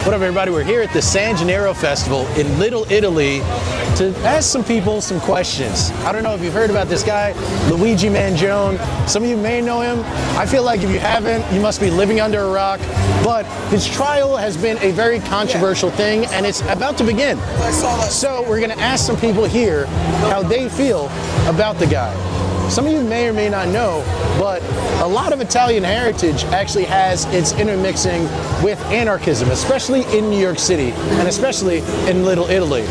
What up, everybody? We're here at the San Gennaro Festival in Little Italy to ask some people some questions. I don't know if you've heard about this guy, Luigi Mangione. Some of you may know him. I feel like if you haven't, you must be living under a rock. But his trial has been a very controversial thing, and it's about to begin. So we're going to ask some people here how they feel about the guy. Some of you may or may not know, but a lot of Italian heritage actually has its intermixing with anarchism, especially in New York City, and especially in Little Italy.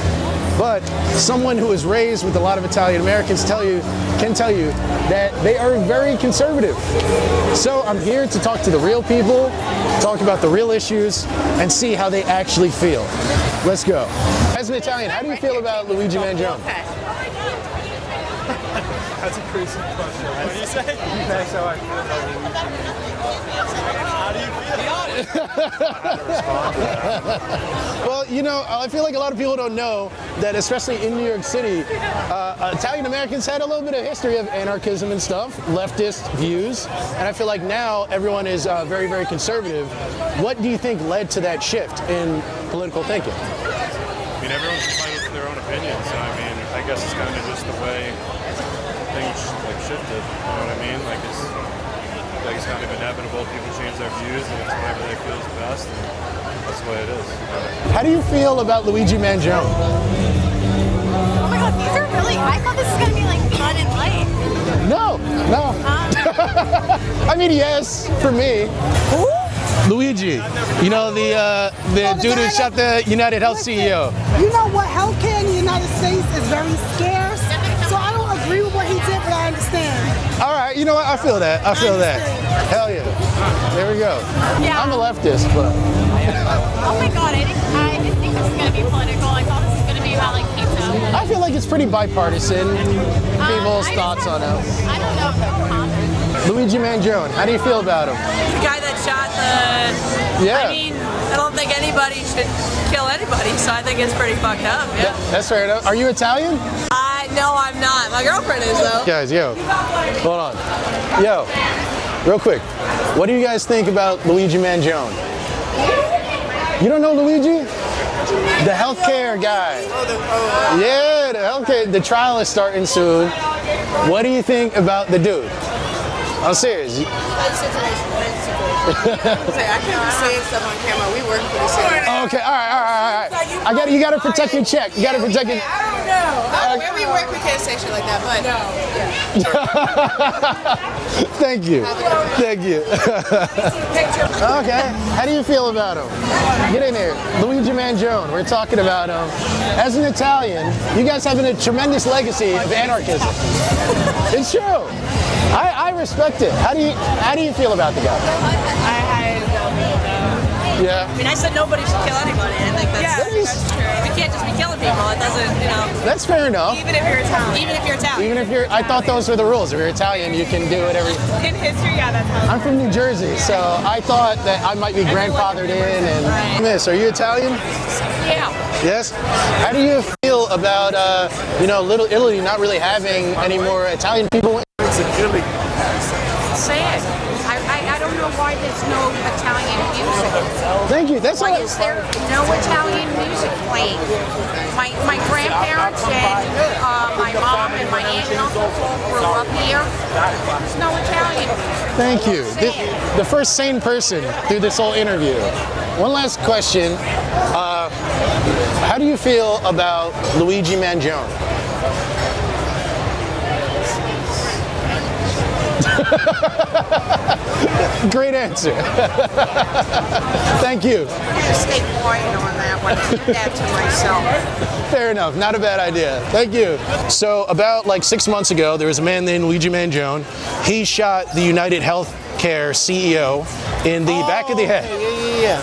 But someone who is raised with a lot of Italian Americans can tell you that they are very conservative. So I'm here to talk to the real people, talk about the real issues, and see how they actually feel. Let's go. As an Italian, how do you feel about Luigi Mangione? That's a crazy question. What do you say? That's how I feel about Luigi. How do you feel? How to respond to that? Well, you know, I feel like a lot of people don't know that, especially in New York City, Italian Americans had a little bit of history of anarchism and stuff, leftist views, and I feel like now everyone is very, very conservative. What do you think led to that shift in political thinking? I mean, everyone's entitled to their own opinion, so I mean, I guess it's kind of just the way things like shifted. You know what I mean? Like it's kind of inevitable. People change their views, and it's whatever they feel is best. And that's the way it is. How do you feel about Luigi Mangione? Oh my God, these are really. I thought this was gonna be like fun and light. No. I mean, yes, for me. Luigi, you know, the dude who shot the United Health CEO. You know what? Healthcare in the United States is very scarce, so I don't agree with what he did, but I understand. All right, you know what? I feel that. Hell yeah. There we go. Yeah. I'm a leftist, but. Oh my God, I didn't think this was gonna be political. I thought this was gonna be about like pizza. I feel like it's pretty bipartisan. People's I thoughts just on have- it. I don't know if they're common. Luigi Mangione, how do you feel about him? The guy that shot the. Yeah. I mean, I don't think anybody should kill anybody, so I think it's pretty fucked up. Yeah. That's fair enough. Are you Italian? No, I'm not. My girlfriend is though. Guys, yo, hold on. Yo, real quick, what do you guys think about Luigi Mangione? You don't know Luigi? The healthcare guy. Yeah, the healthcare. The trial is starting soon. What do you think about the dude? I'm serious. I can't be saying stuff on camera. We work for the city. Okay, all right. You gotta protect your check. You gotta protect your. I don't know. Where we work, we can't say shit like that, but no. Thank you. Okay, how do you feel about him? Get in here. Luigi Mangione, we're talking about him. As an Italian, you guys have a tremendous legacy of anarchism. It's true. I respect it. How do you feel about the guy? I don't know. Yeah. I mean, I said nobody should kill anybody. I think that's true. We can't just be killing people. It doesn't, you know. That's fair enough. Even if you're Italian. I thought those were the rules. If you're Italian, you can do whatever. In history, yeah, that's how. I'm from New Jersey, so I thought that I might be grandfathered in. And Miss, are you Italian? Yeah. Yes. How do you feel about Little Italy not really having any more Italian people? Say it. I don't know why there's no Italian music. Thank you. That's Why all. is there no Italian music playing? My grandparents and my mom and my aunt and uncle all grew up here. There's no Italian music. Thank you. The first sane person through this whole interview. One last question. How do you feel about Luigi Mangione? Great answer. Thank you. Stay quiet on that one. Keep that to myself. Fair enough. Not a bad idea. Thank you. So about like 6 months ago, there was a man named Luigi Mangione. He shot the United Healthcare CEO in the back of the head. Yeah.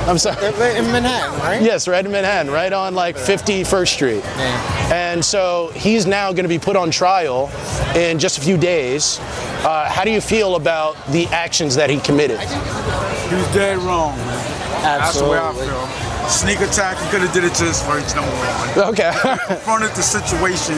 I'm sorry. In Manhattan, right? Yes, right in Manhattan, right on like 51st Street. Yeah. And so he's now going to be put on trial in just a few days. How do you feel about the actions that he committed? He was dead wrong, man. That's the way I feel. Sneak attack, he could have did it to his face, number one. Okay. Confronted the situation.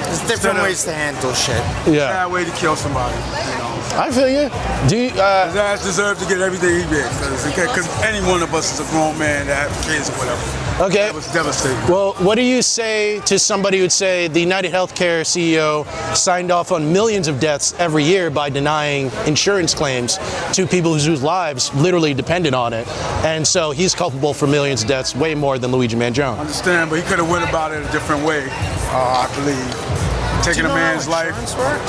There's different ways to handle shit. Yeah. Bad way to kill somebody, you know. I feel you. Do you, His ass deserves to get everything he gets. Because any one of us is a grown man that have kids or whatever. Okay. That was devastating. Well, what do you say to somebody who'd say the United Healthcare CEO signed off on millions of deaths every year by denying insurance claims to people whose lives literally depended on it, and so he's culpable for millions of deaths, way more than Luigi Mangione? I understand, but he could have went about it a different way, I believe. Taking a man's life,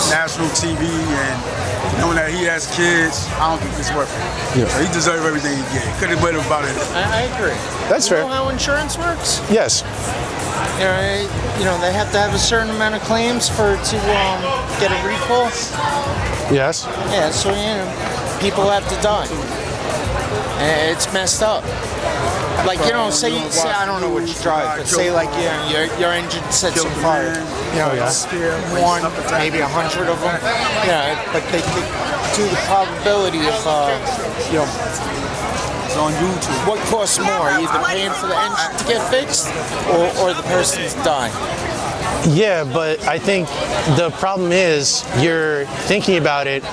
national TV, and knowing that he has kids, I don't think it's worth it. Yeah. So he deserves everything he gets. He could have went about it. I agree. That's you fair. know how insurance works? Yes. You know, they have to have a certain amount of claims to get a recall. Yes. Yeah, so people have to die. And it's messed up. Like, you know, say I don't know what you drive, but say like your engine sets on fire. You know, it's one, maybe 100 of them. Yeah, but they do the probability of you know, It's on YouTube. what costs more, either paying for the engine to get fixed or the person's dying. Yeah, but I think the problem is you're thinking about it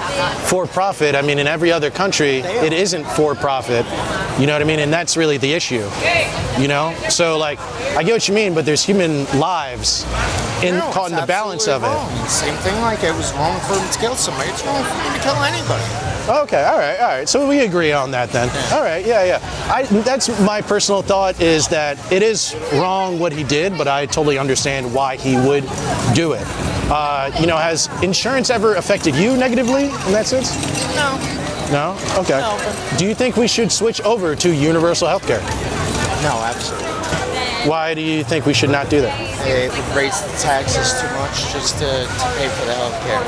for profit. I mean, in every other country, it isn't for profit. You know what I mean? And that's really the issue. You know? So, like, I get what you mean, but there's human lives caught in the balance of it. Wrong. Same thing, like it was wrong for him to kill somebody. It's wrong for him to kill anybody. Okay, all right. So we agree on that then. All right, yeah. That's my personal thought, is that it is wrong what he did, but I totally understand why he would do it. You know, has insurance ever affected you negatively in that sense? No. No? Okay. No, but- Do you think we should switch over to universal health care? No, absolutely. Why do you think we should not do that? It would raise the taxes too much just to pay for the health care.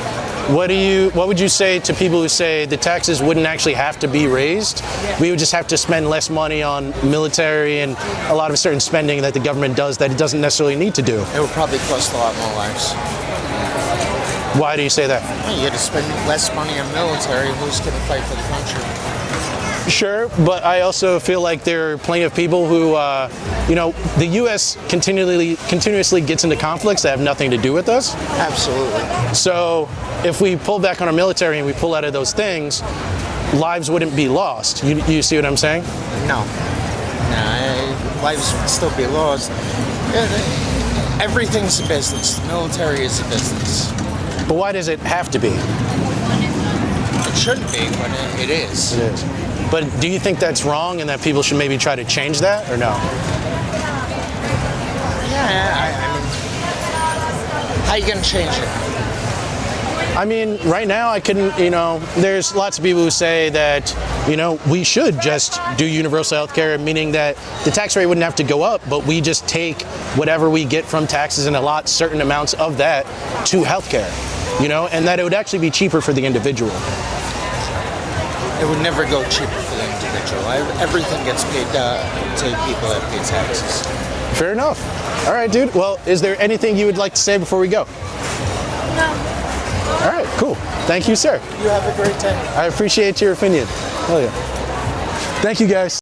What would you say to people who say the taxes wouldn't actually have to be raised? We would just have to spend less money on military and a lot of certain spending that the government does that it doesn't necessarily need to do. It would probably cost a lot more lives. Why do you say that? Well, you got to spend less money on military. Who's going to fight for the country? Sure, but I also feel like there are plenty of people who, you know, the U.S. continuously gets into conflicts that have nothing to do with us. Absolutely. So if we pull back on our military and we pull out of those things, lives wouldn't be lost. You see what I'm saying? No. Nah, lives would still be lost. Everything's a business. The military is a business. But why does it have to be? It shouldn't be, but it is. It is. But do you think that's wrong and that people should maybe try to change that, or no? Yeah, I mean, how you going to change it? I mean, right now I couldn't, you know, there's lots of people who say that, you know, we should just do universal health care, meaning that the tax rate wouldn't have to go up, but we just take whatever we get from taxes and allot certain amounts of that to health care, you know, and that it would actually be cheaper for the individual. It would never go cheaper for the individual. Everything gets paid to people that pay taxes. Fair enough. All right, dude. Well, is there anything you would like to say before we go? No. All right, cool. Thank you, sir. You have a great day. I appreciate your opinion. Hell yeah. Thank you, guys.